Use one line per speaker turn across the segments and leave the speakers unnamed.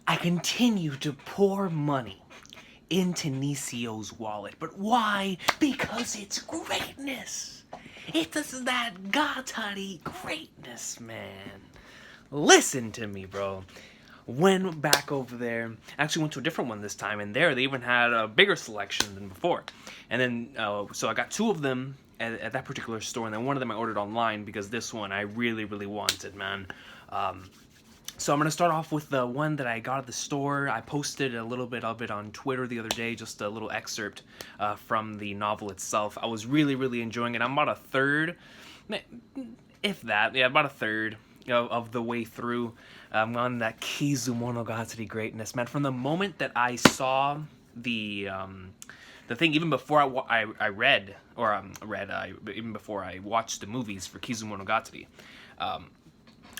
I continue to pour money into Nisio's wallet. But why? Because it's greatness. It's that Gatari greatness, man. Listen to me, bro. Went back over there. Actually went to a different one this time, and there they even had a bigger selection than before. And then, so I got two of them at that particular store, and then one of them I ordered online because this one I really, really wanted, man. So I'm going to start off with the one that I got at the store. I posted a little bit of it on Twitter the other day, just a little excerpt from the novel itself. I was really, really enjoying it. I'm about a third, if that, yeah, about a third of the way through. I'm on that Kizu Monogatari greatness, man. From the moment that I saw the thing, even before I read, or even before I watched the movies for Kizu Monogatari,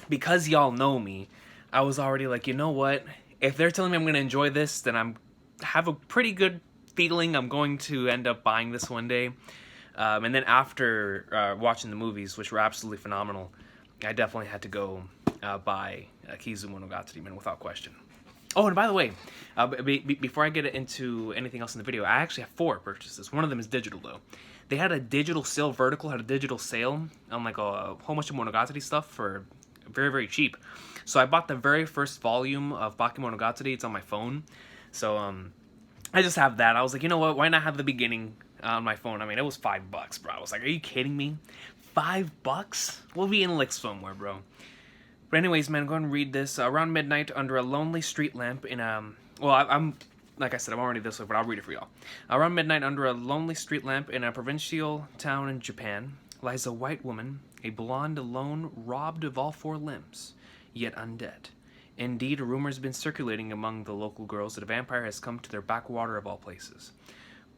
because y'all know me, I was already like, you know what? If they're telling me I'm going to enjoy this, then I'm have a pretty good feeling I'm going to end up buying this one day. And then after watching the movies, which were absolutely phenomenal, I definitely had to go buy Kizu Monogatari, man, without question. Oh, and by the way, before I get into anything else in the video, I actually have 4 purchases. One of them is digital, though. They had a digital sale, Vertical had a digital sale on like a whole bunch of Monogatari stuff for very, very cheap. So I bought the very first volume of Bakemonogatari. It's on my phone. So I just have that. I was like, you know what? Why not have the beginning on my phone? I mean, it was $5, bro. I was like, are you kidding me? $5? We'll be in like somewhere, bro. But anyways, man, go ahead and read this. Around midnight, under a lonely street lamp in a... Well, I'm... Like I said, I'm already this way, but I'll read it for y'all. Around midnight, under a lonely street lamp in a provincial town in Japan, lies a white woman, a blonde alone, robbed of all 4 limbs, yet undead. Indeed, a rumor has been circulating among the local girls that a vampire has come to their backwater of all places.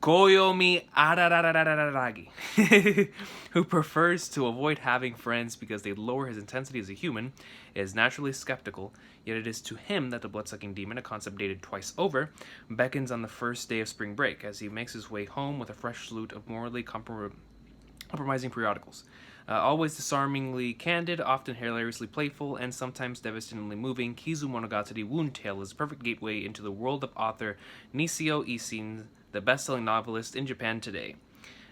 Koyomi Arararararagi, who prefers to avoid having friends because they lower his intensity as a human, is naturally skeptical, yet it is to him that the blood-sucking demon, a concept dated twice over, beckons on the first day of spring break as he makes his way home with a fresh loot of morally compromising periodicals. Always disarmingly candid, often hilariously playful, and sometimes devastatingly moving, Kizu Monogatari Wound Tale is a perfect gateway into the world of author Nisio Isin, the best-selling novelist in Japan today.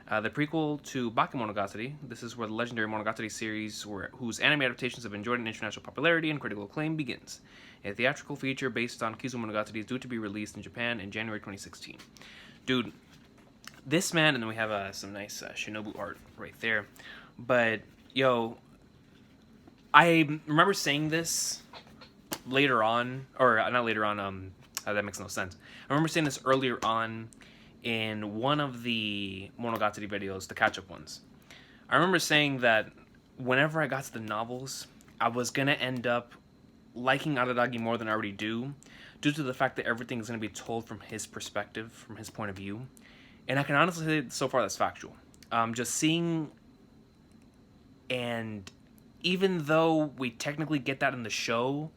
The prequel to Bakemonogatari, this is where the legendary Monogatari series, whose anime adaptations have enjoyed an international popularity and critical acclaim, begins. A theatrical feature based on Kizu Monogatari is due to be released in Japan in January 2016. Dude, this man, and then we have some nice Shinobu art right there. But, yo, I remember saying this later on, or not later on, that makes no sense. I remember saying this earlier on in one of the Monogatari videos, the catch-up ones. I remember saying that whenever I got to the novels, I was going to end up liking Araragi more than I already do, due to the fact that everything is going to be told from his perspective, from his point of view. And I can honestly say so far that's factual. Just seeing... And even though we technically get that in the show,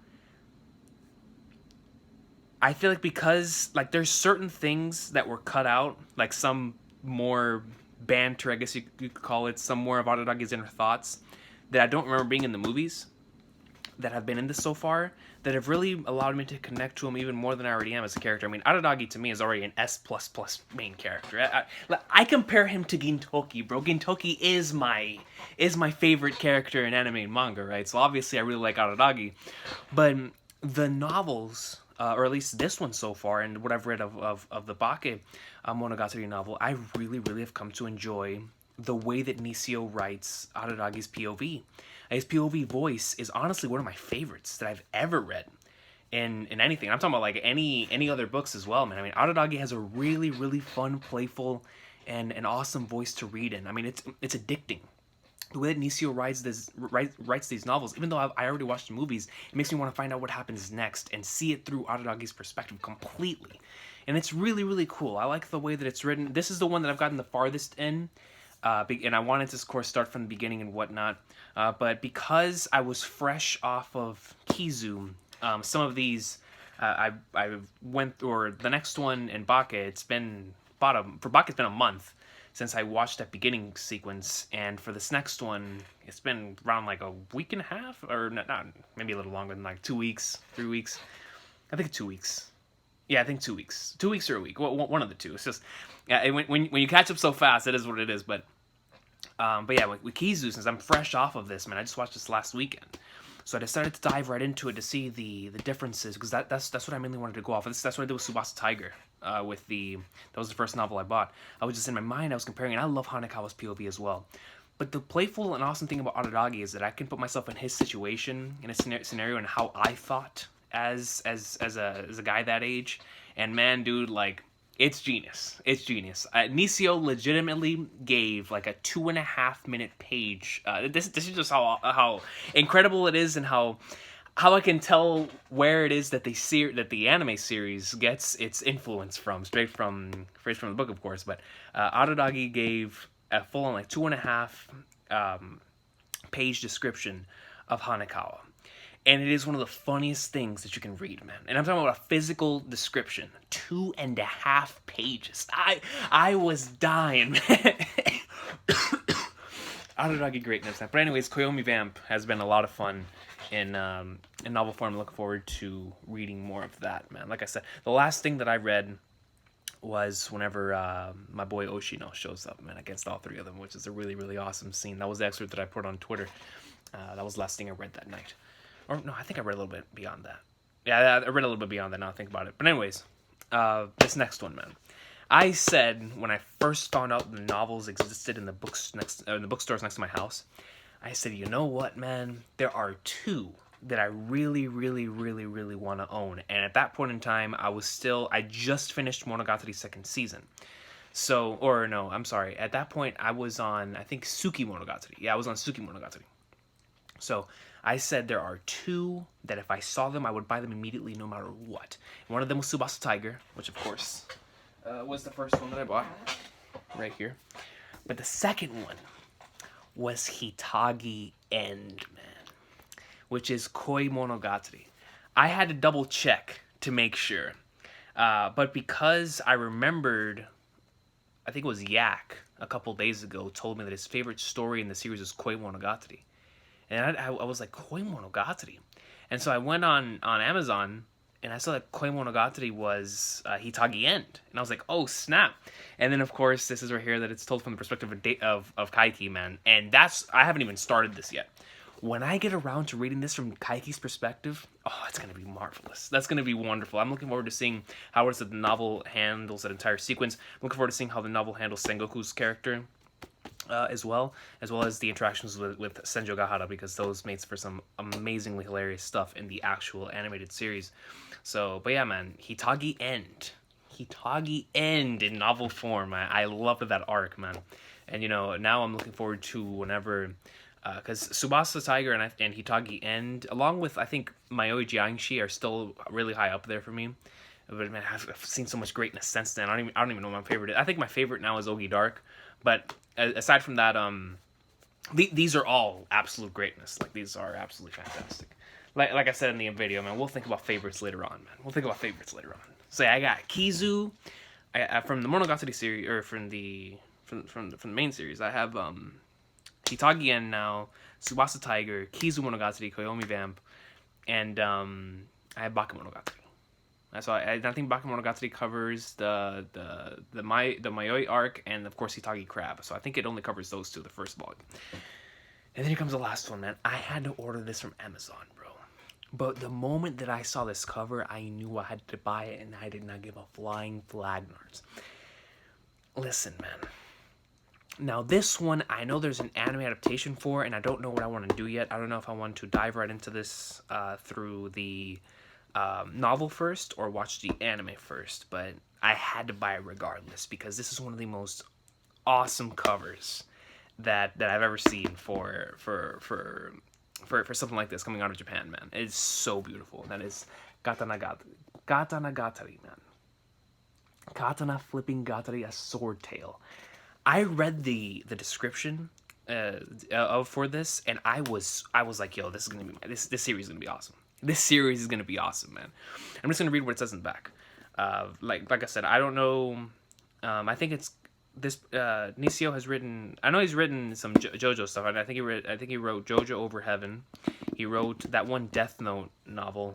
I feel like because, like, there's certain things that were cut out, like some more banter, I guess you could call it, some more of Araragi's inner thoughts, that I don't remember being in the movies, that have been in this so far, that have really allowed me to connect to him even more than I already am as a character. I mean, Araragi to me is already an S++ main character. I compare him to Gintoki, bro. Gintoki is my favorite character in anime and manga, right? So obviously I really like Araragi. But the novels, or at least this one so far, and what I've read of the Bake Monogatari novel, I really, really have come to enjoy the way that Nisio writes Araragi's POV. His POV voice is honestly one of my favorites that I've ever read in anything. I'm talking about like any other books as well, man. I mean, Araragi has a really, really fun, playful, and an awesome voice to read in. I mean, it's addicting. The way that Nisio writes these novels, even though I already watched the movies, it makes me want to find out what happens next and see it through Araragi's perspective completely. And it's really, really cool. I like the way that it's written. This is the one that I've gotten the farthest in. And I wanted to, of course, start from the beginning and whatnot. But because I was fresh off of Kizu, some of these, I went through, or the next one in Bake, it's been for Bake, it's been a month since I watched that beginning sequence. And for this next one, it's been around like a week and a half, or not maybe a little longer than like 2 weeks, 3 weeks. I think 2 weeks. Yeah, I think 2 weeks. 2 weeks or a week. One of the two. It's just, yeah, when you catch up so fast, it is what it is. But yeah, with Kizu, since I'm fresh off of this, man, I just watched this last weekend. So I decided to dive right into it to see the differences, because that's what I mainly wanted to go off of. That's what I did with Tsubasa Tiger. That was the first novel I bought. I was just in my mind, I was comparing, and I love Hanekawa's POV as well. But the playful and awesome thing about Araragi is that I can put myself in his situation, in a scenario, and how I thought as a guy that age. And man, dude, like, it's genius. It's genius. Nisio legitimately gave like a 2.5 minute page. This is just how incredible it is, and how I can tell where it is that the anime series gets its influence from, straight from the book, of course. But Araragi gave a full on like 2.5 page description of Hanekawa. And it is one of the funniest things that you can read, man. And I'm talking about a physical description. 2.5 pages. I was dying, man. Araragi greatness. But anyways, Koyomi Vamp has been a lot of fun in novel form. I'm looking forward to reading more of that, man. Like I said, the last thing that I read was whenever my boy Oshino shows up, man, against all three of them, which is a really, really awesome scene. That was the excerpt that I put on Twitter. That was the last thing I read that night. Or no, I think I read a little bit beyond that. Yeah, I read a little bit beyond that now I think about it. But anyways, this next one, man. I said when I first found out the novels existed in the bookstores next to my house, I said, you know what, man? There are two that I really, really, really, really want to own. And at that point in time, I just finished Monogatari's second season. So, or no, I'm sorry. At that point, I was on, I think, Suki Monogatari. Yeah, I was on Suki Monogatari. So I said there are two that if I saw them, I would buy them immediately no matter what. One of them was Tsubasa Tiger, which of course was the first one that I bought, right here. But the second one was Hitagi End, man, which is Koi Monogatari. I had to double check to make sure. But because I remembered, I think it was Yak a couple days ago told me that his favorite story in the series is Koi Monogatari. And I was like, Koi Monogatari? And so I went on Amazon, and I saw that Koi Monogatari was Hitagi End. And I was like, oh, snap. And then, of course, this is right here that it's told from the perspective of Kaiki, man. And I haven't even started this yet. When I get around to reading this from Kaiki's perspective, oh, it's going to be marvelous. That's going to be wonderful. I'm looking forward to seeing how the novel handles that entire sequence. I'm looking forward to seeing how the novel handles Sengoku's character. As well as the interactions with Senjo Gahara, because those makes for some amazingly hilarious stuff in the actual animated series. So, but yeah, man, Hitagi End in novel form. I loved that arc, man. And now I'm looking forward to whenever, because Tsubasa Tiger and Hitagi End, along with I think Mayoi Jiangshi, are still really high up there for me. But man, I've seen so much greatness since then. I don't even know what my favorite is. I think my favorite now is Ogi Dark. But aside from that, these are all absolute greatness. Like, these are absolutely fantastic. Like I said in the video, man, we'll think about favorites later on, man. So yeah, I got Kizu from the Monogatari series, or from the main series. I have Hitagi End now, Tsubasa Tiger, Kizu Monogatari, Koyomi Vamp, and I have Bakemonogatari. So I think Bakemonogatari covers the Mayoi arc and of course Hitagi Crab. So I think it only covers those two, the first volume. And then here comes the last one, man. I had to order this from Amazon, bro. But the moment that I saw this cover, I knew I had to buy it, and I did not give a flying flag, Nards. Listen, man. Now this one, I know there's an anime adaptation for, and I don't know what I want to do yet. I don't know if I want to dive right into this through the novel first or watch the anime first, but I had to buy it regardless because this is one of the most awesome covers that I've ever seen for something like this coming out of Japan, man. It's so beautiful. That is Gatari, man. Katana flipping Gatari, a sword tail. I read the description for this, and I was like, yo, this is gonna be this series is gonna be awesome. This series is gonna be awesome, man. I'm just gonna read what it says in the back. Like I said, I don't know. I think it's this. Nisio has written. I know he's written some JoJo stuff. I think he wrote JoJo Over Heaven. He wrote that one Death Note novel.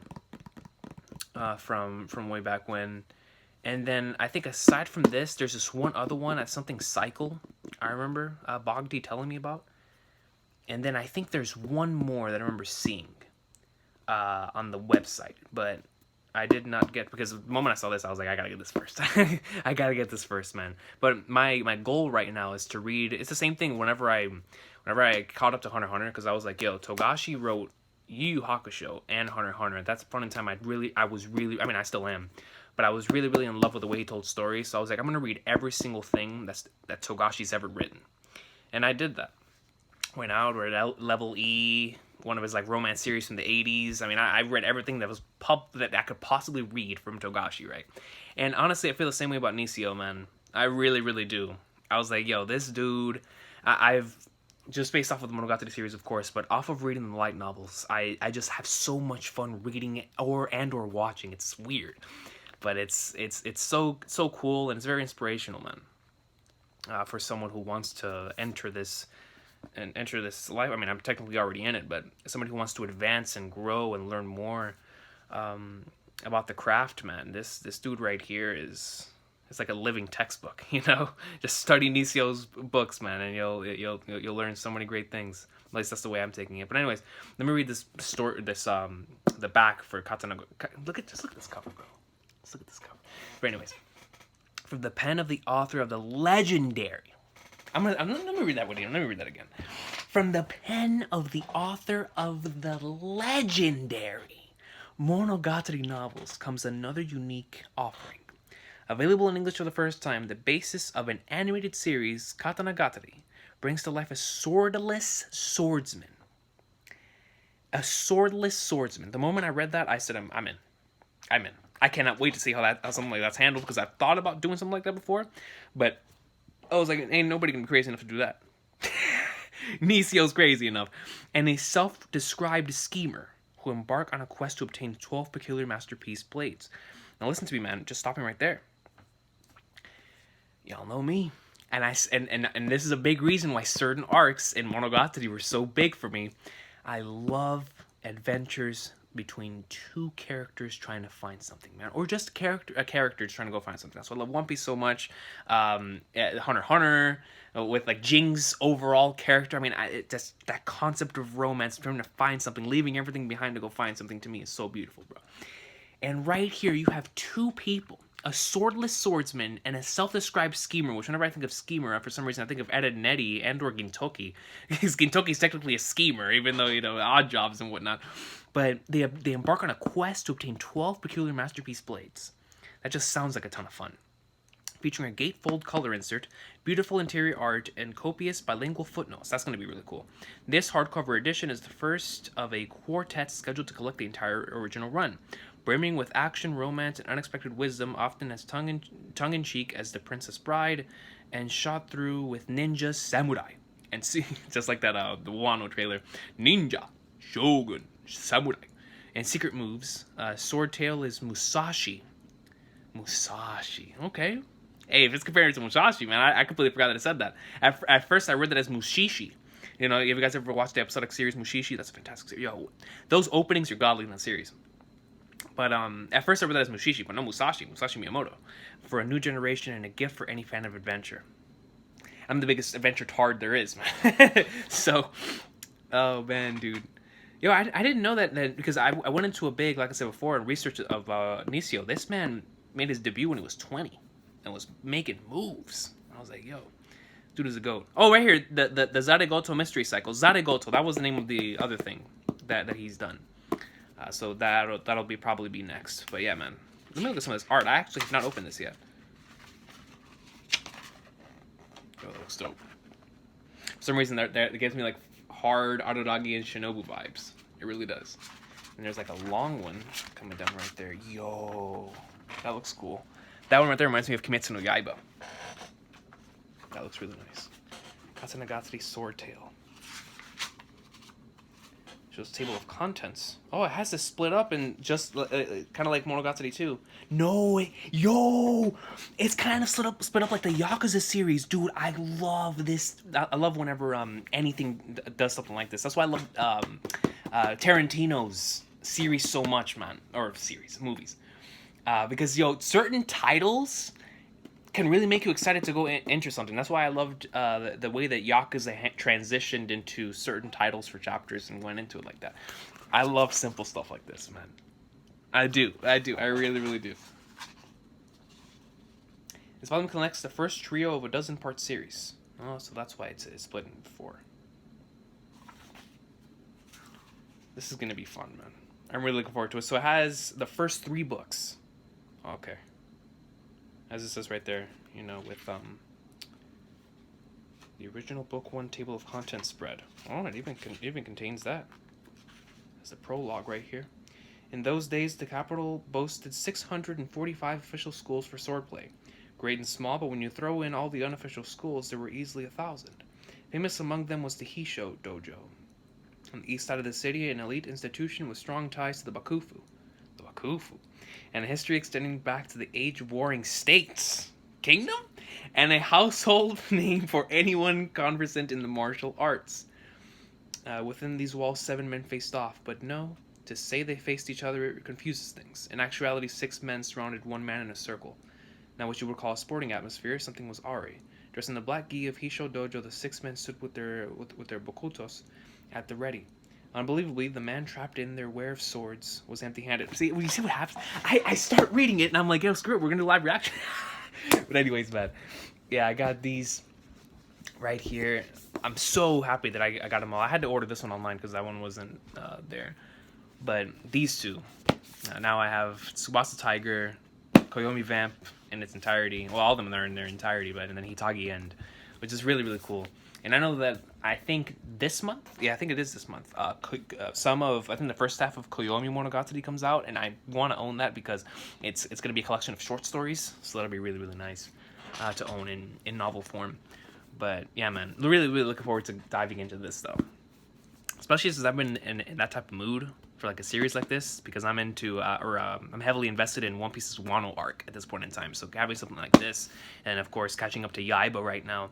from way back when. And then I think aside from this, there's this one other one at something Cycle. I remember Bogdy telling me about. And then I think there's one more that I remember seeing on the website, but I did not get, because the moment I saw this, I was like, I gotta get this first. I gotta get this first, man. But my goal right now is to read. It's the same thing. Whenever I caught up to Hunter x Hunter, because I was like, yo, Togashi wrote Yu Yu Hakusho and Hunter x Hunter. At that point in time, I mean, I still am, but I was really in love with the way he told stories. So I was like, I'm gonna read every single thing that Togashi's ever written, and I did that. Went out, read Level E, one of his like romance series from the 80s. I mean, I read everything that was that I could possibly read from Togashi, right? And honestly, I feel the same way about Nisio, man. I really do. I was like, yo, this dude, I've just based off of the Monogatari series, of course, but off of reading the light novels, I just have so much fun reading it or watching. It's weird, but it's so cool, and it's very inspirational, man. For someone who wants to enter this life. I mean, I'm technically already in it, but somebody who wants to advance and grow and learn more about the craft, man. This dude right here it's like a living textbook, you know. Just study Nisio's books, man, and you'll learn so many great things. At least that's the way I'm taking it. But anyways, let me read this story. The back for Katana. Look at this cover, bro. Let's look at this cover. But anyways, from the pen of the author of the legendary. Let me read that one again. Let me read that again. From the pen of the author of the legendary Monogatari novels comes another unique offering. Available in English for the first time, the basis of an animated series, Katanagatari, brings to life a swordless swordsman. A swordless swordsman. The moment I read that, I said, I'm in. I cannot wait to see how something like that's handled, because I've thought about doing something like that before, but I was like, ain't nobody gonna be crazy enough to do that. Nisio's crazy enough. And a self-described schemer who embark on a quest to obtain 12 peculiar masterpiece blades. Now listen to me, man. Just stopping right there. Y'all know me. And this is a big reason why certain arcs in Monogatari were so big for me. I love adventures between two characters trying to find something, man, or just characters trying to go find something. That's why I love One Piece so much. Hunter x Hunter, with like Jing's overall character. I mean, just that concept of romance, trying to find something, leaving everything behind to go find something, to me is so beautiful, bro. And right here, you have two people, a swordless swordsman and a self-described schemer, which whenever I think of schemer, for some reason I think of Ed, and Eddie and or Gintoki. Because Gintoki's technically a schemer, even though, odd jobs and whatnot. But they embark on a quest to obtain 12 peculiar masterpiece blades. That just sounds like a ton of fun. Featuring a gatefold color insert, beautiful interior art, and copious bilingual footnotes. That's going to be really cool. This hardcover edition is the first of a quartet scheduled to collect the entire original run, brimming with action, romance, and unexpected wisdom, often as tongue-in-cheek as The Princess Bride, and shot through with ninja samurai. And see, just like that, the Wano trailer, ninja, shogun, samurai, and secret moves. Sword Tail is Musashi. Okay. Hey, if it's compared to Musashi, man, I completely forgot that it said that. At first, I read that as Mushishi. If you guys ever watched the episodic series Mushishi, that's a fantastic series. Yo, those openings are godly in that series. But at first, I read that as Mushishi, but no, Musashi Miyamoto. For a new generation and a gift for any fan of adventure. I'm the biggest adventure tard there is, man. So, oh, man, dude. Yo, I didn't know that because I went into a big, like I said before, research of Nisio. This man made his debut when he was 20 and was making moves. I was like, yo, dude is a goat. Oh, right here, the Zaregoto mystery cycle. Zaregoto, that was the name of the other thing that he's done. So that'll probably be next. But yeah, man, let me look at some of this art. I actually have not opened this yet. Oh, that looks dope. For some reason, it gives me like hard Araragi and Shinobu vibes. It really does. And there's like a long one coming down right there. Yo, that looks cool. That one right there reminds me of Kimetsu no Yaiba. That looks really nice. Katanagatari Sword Tail. Shows table of contents. Oh, it has to split up and just kind of like Monogatari 2. No, it's kind of split up like the Yakuza series, dude. I love this. I love whenever anything does something like this. That's why I love Tarantino's series so much, man. Or movies. Because certain titles can really make you excited to go into something. That's why I loved the way that Yakuza transitioned into certain titles for chapters and went into it like that. I love simple stuff like this, man. I do. I really, really do. This volume collects the first trio of a 12-part series. Oh, so that's why it's split in 4. This is going to be fun, man. I'm really looking forward to it. So it has the first 3 books. Okay. As it says right there, with the original book 1 table of contents spread. Oh, it even contains that. There's a prologue right here. In those days, the capital boasted 645 official schools for swordplay. Great and small, but when you throw in all the unofficial schools, there were easily 1,000. Famous among them was the Hisho Dojo. On the east side of the city, an elite institution with strong ties to the Bakufu. And a history extending back to the age-warring states, kingdom, and a household name for anyone conversant in the martial arts. Within these walls, 7 men faced off, but no, to say they faced each other confuses things. In actuality, 6 men surrounded 1 man in a circle. Now, what you would call a sporting atmosphere, something was Ari. Dressed in the black gi of Hisho Dojo, the 6 men stood with their bokutos at the ready. Unbelievably, the man trapped in their wear of swords was empty-handed. See, you see what happens? I start reading it, and I'm like, yo, screw it, we're going to do live reaction. But anyways, man. Yeah, I got these right here. I'm so happy that I got them all. I had to order this one online because that one wasn't there. But these 2. Now I have Tsubasa Tiger, Koyomi Vamp in its entirety. Well, all of them are in their entirety, and then Hitagi End, which is really, really cool. And I know that I think this month, I think it is this month, I think the first half of Koyomi Monogatari comes out, and I want to own that because it's going to be a collection of short stories, so that'll be really, really nice to own in novel form. But yeah, man, really, really looking forward to diving into this, though. Especially since I've been in that type of mood for like a series like this, because I'm into, I'm heavily invested in One Piece's Wano arc at this point in time. So having something like this, and of course catching up to Yaiba right now,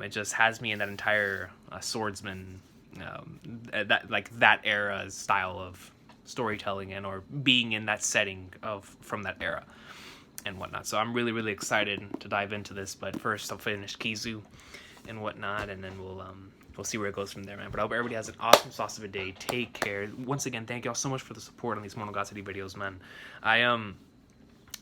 it just has me in that entire swordsman, that era style of storytelling or being in that setting from that era and whatnot. So I'm really, really excited to dive into this. But first, I'll finish Kizu and whatnot, and then we'll see where it goes from there, man. But I hope everybody has an awesome sauce of a day. Take care. Once again, thank y'all so much for the support on these Monogatari videos, man.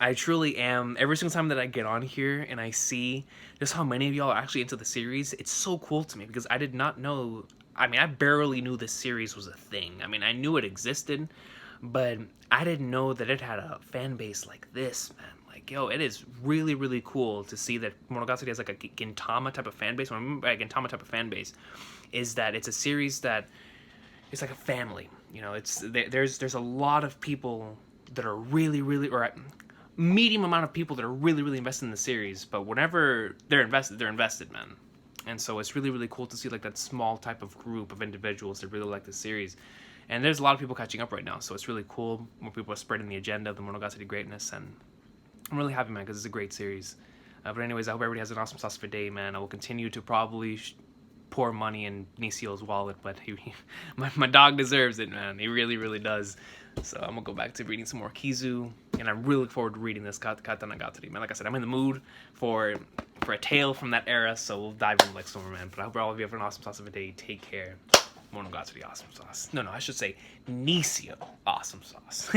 I truly am. Every single time that I get on here and I see just how many of y'all are actually into the series, it's so cool to me because I did not know. I mean, I barely knew this series was a thing. I mean, I knew it existed, but I didn't know that it had a fan base like this, man. Like, yo, it is really, really cool to see that Monogatari has like a Gintama type of fan base. What I mean by a Gintama type of fan base is that it's a series that it's like a family. There's a lot of people that are really, really, or medium amount of people that are really, really invested in the series. But whenever they're invested, man. And so it's really, really cool to see like that small type of group of individuals that really like the series. And there's a lot of people catching up right now, so it's really cool. More people are spreading the agenda of the Monogatari greatness, and I'm really happy, man, because it's a great series. But anyways, I hope everybody has an awesome sauce for day, man. I will continue to probably pour money in Nisio's wallet, but my dog deserves it, man. He really, really does. So I'm gonna go back to reading some more Kizu, and I'm really looking forward to reading this Katana Gatari, man. Like I said, I'm in the mood for a tale from that era, so we'll dive in like summer, man. But I hope all of you have an awesome sauce of a day. Take care. Monogatari awesome sauce. No, I should say Nisio awesome sauce.